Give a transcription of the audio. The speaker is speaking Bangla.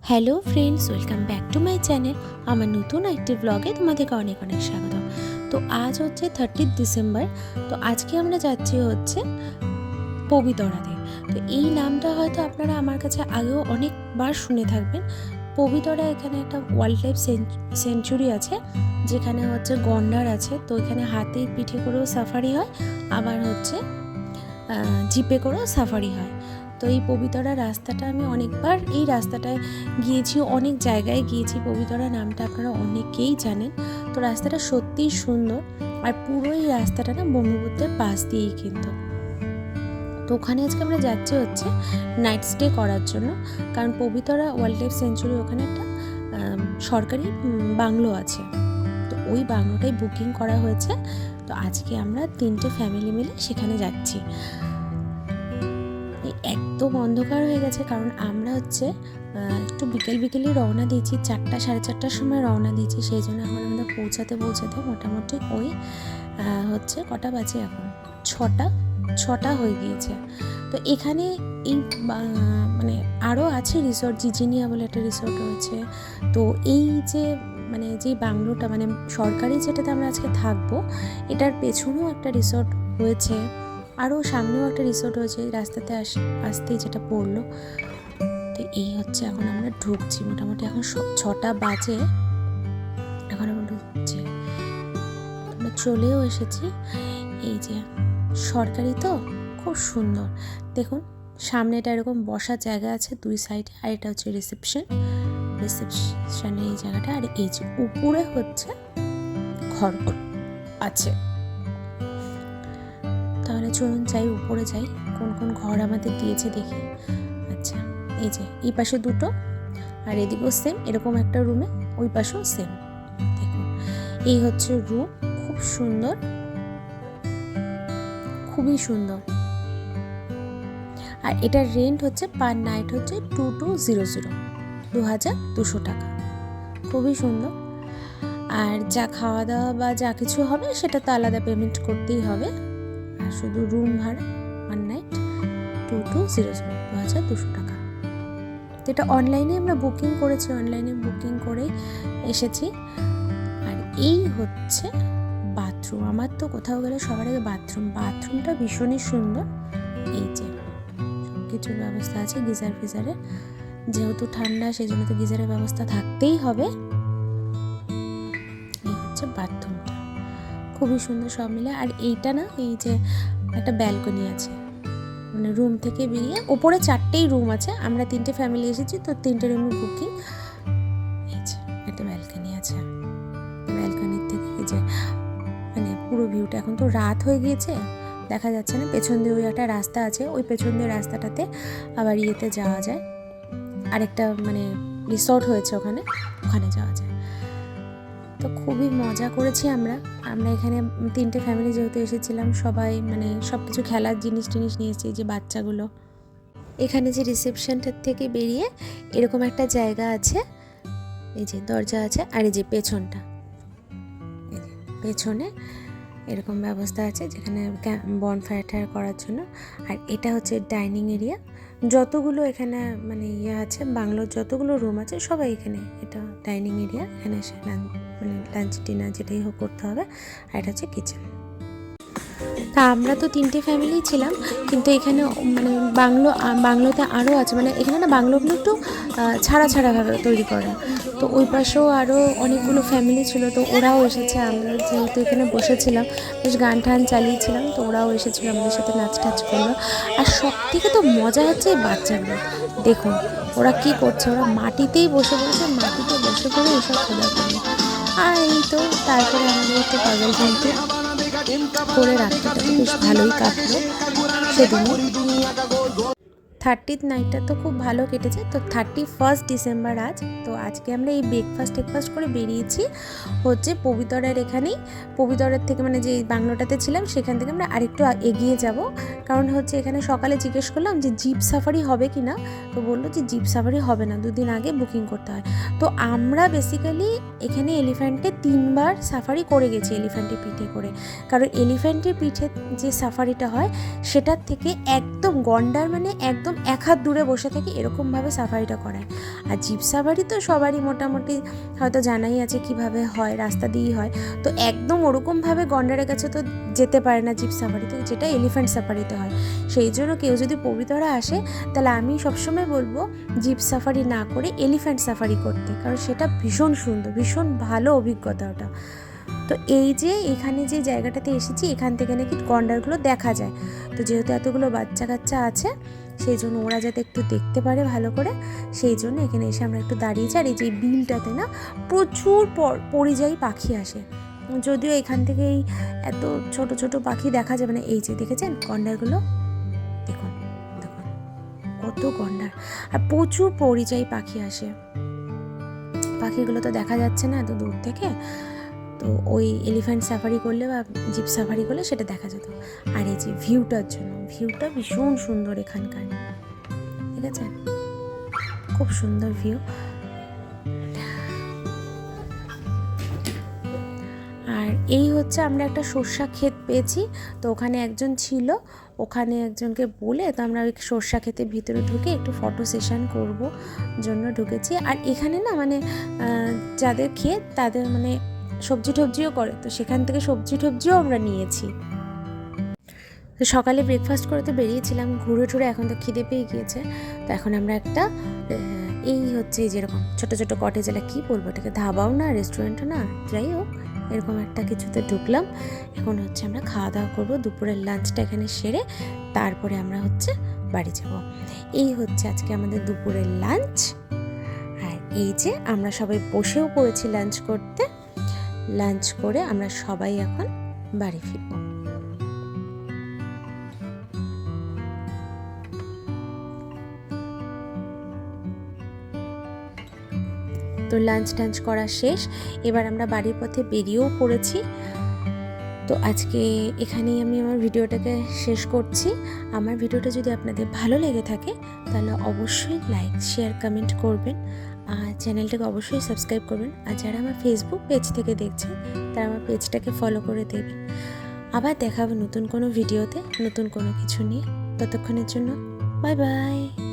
Hello friends, welcome back to my channel. আমার নতুন একটি ব্লগে তোমাদেরকে অনেক অনেক স্বাগত। তো আজ হচ্ছে 30 ডিসেম্বর। তো আজকে আমরা যাচ্ছি হচ্ছে পবিতরাতে। তো এই নামটা হয়তো আপনারা আমার কাছে আগেও অনেকবার শুনে থাকবেন। পবিতরা এখানে একটা ওয়াইল্ড লাইফ সেঞ্চুরি আছে, যেখানে হচ্ছে গন্ডার আছে। তো এখানে হাতির পিঠে করেও সাফারি হয়, আবার হচ্ছে জিপে করেও সাফারি হয়। তো এই পবিতরা রাস্তাটা আমি অনেকবার এই রাস্তাটায় গিয়েছি, অনেক জায়গায় গিয়েছি। পবিতরা নামটা আপনারা অনেকেই জানেন। তো রাস্তাটা সত্যিই সুন্দর, আর পুরো এই রাস্তাটা না ব্রহ্মপুত্রের পাশ দিয়েই কিন্তু। তো ওখানে আজকে আমরা যাচ্ছি হচ্ছে নাইট স্টে করার জন্য, কারণ পবিতরা ওয়াইল্ড লাইফ সেঞ্চুরি ওখানে একটা সরকারি বাংলো আছে। তো ওই বাংলোটাই বুকিং করা হয়েছে। তো আজকে আমরা 3টে ফ্যামিলি মিলে সেখানে যাচ্ছি। একদম অন্ধকার হয়ে গেছে, কারণ আমরা হচ্ছে একটু বিকেলই রওনা দিয়েছি, 4টা সাড়ে 4টার সময় রওনা দিয়েছি। সেই জন্য এখন আমরা পৌঁছাতে মোটামুটি ওই হচ্ছে কটা বাজে এখন, ছটা হয়ে গিয়েছে। তো এখানে এই মানে আরও আছে রিসোর্ট, জিজিনিয়া বলে একটা রিসোর্ট রয়েছে। তো এই যে যে বাংলোটা সরকারি যেটাতে আমরা আজকে থাকবো, এটার পেছনেও একটা রিসোর্ট রয়েছে, আরও সামনেও একটা রিসোর্ট হয়েছে রাস্তাতে আসতেই যেটা পড়লো। তো এই হচ্ছে এখন আমরা ঢুকছি, মোটামুটি এখন 6টা বাজে, এখন আমরা ঢুকছি। আমরা চলেও এসেছি। এই যে সরকারি, তো খুব সুন্দর। দেখুন সামনেটা এরকম বসার জায়গা আছে 2 সাইডে, আর এটা হচ্ছে রিসেপশনের এই জায়গাটা। আর এই যে উপরে হচ্ছে ঘর আছে। তাহলে চলুন যাই, উপরে যাই, কোন কোন ঘর আমাদের দিয়েছে দেখি। আচ্ছা, এই যে এই পাশে 2টো, আর এদিকেও সেম এরকম একটা রুমে, ওই পাশেও সেম। দেখুন এই হচ্ছে রুম, খুব সুন্দর, খুবই সুন্দর। আর এটার রেন্ট হচ্ছে পার নাইট হচ্ছে 2200 টাকা। খুবই সুন্দর। আর যা খাওয়া দাওয়া বা যা কিছু হবে সেটা তো আলাদা পেমেন্ট করতেই হবে। আর শুধু রুম ভাড়া পার নাইট 2200 টাকা। তো এটা অনলাইনে আমরা বুকিং করেছি, অনলাইনে বুকিং করেই এসেছি। আর এই হচ্ছে বাথরুম। আমার তো কোথাও গেলে সবার আগে বাথরুমটা ভীষণই সুন্দর। এই যে কিছুর ব্যবস্থা আছে, গিজার ফিজারের, যেহেতু ঠান্ডা সেই জন্য তো গিজারের ব্যবস্থা থাকতেই হবে। এই হচ্ছে বাথরুমটা, খুবই সুন্দর সব মিলে। আর এইটা না, এই যে একটা ব্যালকনি আছে, রুম থেকে বেরিয়ে ওপরে 4টেই রুম আছে। আমরা 3টে ফ্যামিলি এসেছি, তো 3টে রুমে বুকিং। এই যে একটা ব্যালকনি আছে, ব্যালকনির থেকে এই যে পুরো ভিউটা। এখন তো রাত হয়ে গিয়েছে, দেখা যাচ্ছে না। পেছন দিয়ে ওই একটা রাস্তা আছে, ওই পেছন দিয়ে রাস্তাটাতে আবার ইয়েতে যাওয়া যায়, আরেকটা রিসর্ট হয়েছে ওখানে যাওয়া যায়। তো খুবই মজা করেছি আমরা এখানে 3টে ফ্যামিলি যেহেতু এসেছিলাম, সবাই সব কিছু খেলার জিনিস নিয়ে এসেছি। যে বাচ্চাগুলো, এখানে যে রিসেপশনটার থেকে বেরিয়ে এরকম একটা জায়গা আছে, এই যে দরজা আছে, আর এই যে পেছনে এরকম ব্যবস্থা আছে, যেখানে বনফায়ার করার জন্য। আর এটা হচ্ছে ডাইনিং এরিয়া। যতগুলো এখানে ইয়ে আছে, বাংলোর যতগুলো রুম আছে সবাই এখানে, এটা ডাইনিং এরিয়া। এখানে এসে লাঞ্চ ডিনার যেটাই হোক করতে হবে। আর এটা হচ্ছে কিচেন। তা আমরা তো 3টে ফ্যামিলি ছিলাম, কিন্তু এখানে বাংলোতে আরও আছে। এখানে না বাংলোগুলো একটু ছাড়াভাবে তৈরি করা। তো ওই পাশেও আরও অনেকগুলো ফ্যামিলি ছিল, তো ওরাও এসেছে। আমরা যেহেতু এখানে বসেছিলাম, বেশ গান টান চালিয়েছিলাম, তো ওরাও এসেছিলো, আমাদের সাথে নাচ টাচ করলো। আর সব থেকে তো মজা হচ্ছে এই বাচ্চাগুলো। দেখুন ওরা কি করছে, ওরা মাটিতেই বসে পড়েছে, মাটিতে বসে পড়ে এসব খোলা করলো। আর এই তো তারপরে আমাদের একটু পাগল কিন্তু করে রাখতে বেশ ভালোই কাটলো সেদিন। 30th নাইটটা তো খুব ভালো কেটেছে। তো 31 ডিসেম্বর আজ। তো আজকে আমরা এই ব্রেকফাস্ট করে বেরিয়েছি হচ্ছে পবিতরার এখানেই। পবিতরার থেকে যে বাংলোটাতে ছিলাম সেখান থেকে আমরা আরেকটু এগিয়ে যাব, কারণ হচ্ছে এখানে সকালে জিজ্ঞেস করলাম যে জিপ সাফারি হবে কি না। তো বললো যে জিপ সাফারি হবে না, 2 দিন আগে বুকিং করতে হয়। তো আমরা বেসিক্যালি এখানে এলিফ্যান্টে 3বার সাফারি করে গেছি, এলিফ্যান্টের পিঠে করে। কারণ এলিফ্যান্টের পিঠে যে সাফারিটা হয় সেটার থেকে একদম গন্ডার একদম এক হাত দূরে বসে থেকে এরকমভাবে সাফারিটা করায়। আর জিপ সাফারি তো সবারই মোটামুটি হয়তো জানাই আছে কিভাবে হয়, রাস্তা দিয়েই হয়। তো একদম ওরকমভাবে গন্ডারের কাছে তো যেতে পারে না জিপ সাফারিতে, যেটা এলিফ্যান্ট সাফারিতে হয়। সেই জন্য কেউ যদি পবিতরা আসে তাহলে আমি সবসময় বলবো জিপ সাফারি না করে এলিফ্যান্ট সাফারি করতে, কারণ সেটা ভীষণ সুন্দর, ভীষণ ভালো অভিজ্ঞতা ওটা। তো এই যে এখানে যে জায়গাটাতে এসেছি, এখান থেকে নাকি গন্ডারগুলো দেখা যায়। তো যেহেতু এতগুলো বাচ্চা কাচ্চা আছে, সেই জন্য ওরা যাতে একটু দেখতে পারে ভালো করে, সেই জন্য এখানে এসে আমরা একটু দাঁড়িয়েছি। আর এই যে বিলটাতে না প্রচুর পরিযায়ী পাখি আসে, যদিও এখান থেকেই এত ছোট ছোট পাখি দেখা যাবে না। এই যে দেখেছেন গন্ডারগুলো, দেখুন দেখুন কত গন্ডার, আর প্রচুর পরিযায়ী পাখি আসে। পাখিগুলো তো দেখা যাচ্ছে না এত দূর থেকে, তো ওই এলিফ্যান্ট সাফারি করলে বা জিপ সাফারি করলে সেটা দেখা যেত। আর এই যে ভিউটার জন্য, ভিউটা ভীষণ সুন্দর এখানকার, ঠিক আছে, খুব সুন্দর ভিউ। আর এই হচ্ছে আমরা একটা সর্ষা ক্ষেত পেয়েছি, তো ওখানে একজন ছিল, ওখানে একজনকে বলে তো আমরা ওই সর্ষা ক্ষেতের ভিতরে ঢুকে একটু ফটো সেশন করব জন্য ঢুকেছি। আর এখানে না মানে যাদের ক্ষেত তাদের মানে সবজি টবজিও করে, তো সেখান থেকে সবজি টবজিও আমরা নিয়েছি। তো সকালে ব্রেকফাস্ট করে তো বেরিয়েছিলাম, ঘুরে টুরে এখন তো খিদে পেয়ে গিয়েছে। তো এখন আমরা একটা এই হচ্ছে যেরকম ছোটো ছোটো কটেজ, এলা কী বলবো এটাকে, ধাবাও না রেস্টুরেন্টও না, যাই হোক এরকম একটা কিছুতে ঢুকলাম। এখন হচ্ছে আমরা খাওয়া দাওয়া করবো, দুপুরের লাঞ্চটা এখানে সেরে তারপরে আমরা হচ্ছে বাড়ি যাব। এই হচ্ছে আজকে আমাদের দুপুরের লাঞ্চ। আর এই যে আমরা সবাই বসেও পড়েছি লাঞ্চ করতে। লাঞ্চ করে আমরা সবাই এখন বাড়ি ফিরব। তো লাঞ্চ টাঞ্চ করা শেষ, এবার আমরা বাড়ির পথে বেরিয়েও পড়েছি। তো আজকে এখানেই আমি আমার ভিডিওটাকে শেষ করছি। আমার ভিডিওটা যদি আপনাদের ভালো লেগে থাকে তাহলে অবশ্যই লাইক শেয়ার কমেন্ট করবেন, আর চ্যানেলটাকে অবশ্যই সাবস্ক্রাইব করবেন। আর যারা আমার ফেসবুক পেজ থেকে দেখছেন তারা আমার পেজটাকে ফলো করে দেবেন। আবার দেখা হবে নতুন কোনো ভিডিওতে, নতুন কোনো কিছু নিয়ে। ততক্ষণের জন্য বাই বাই।